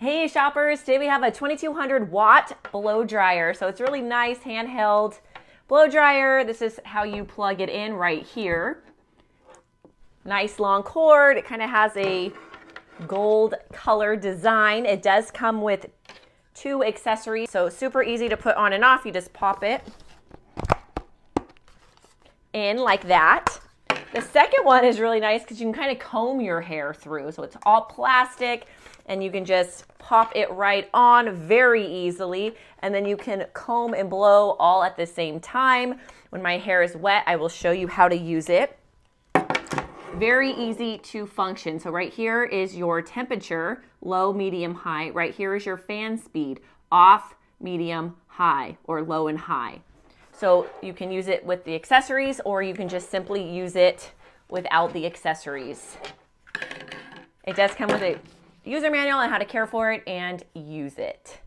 Hey shoppers, today we have a 2200 watt blow dryer. So it's really nice handheld blow dryer. This is how you plug it in right here. Nice long cord. It kind of has a gold color design. It does come with 2 accessories, so super easy to put on and off. You just pop it in like that. The second one is really nice because you can kind of comb your hair through. So it's all plastic and you can just pop it right on very easily. And then you can comb and blow all at the same time. When my hair is wet, I will show you how to use it. Very easy to function. So right here is your temperature, low, medium, high. Right here is your fan speed, off, medium, high, or low and high. So you can use it with the accessories, or you can just simply use it without the accessories. It does come with a user manual on how to care for it and use it.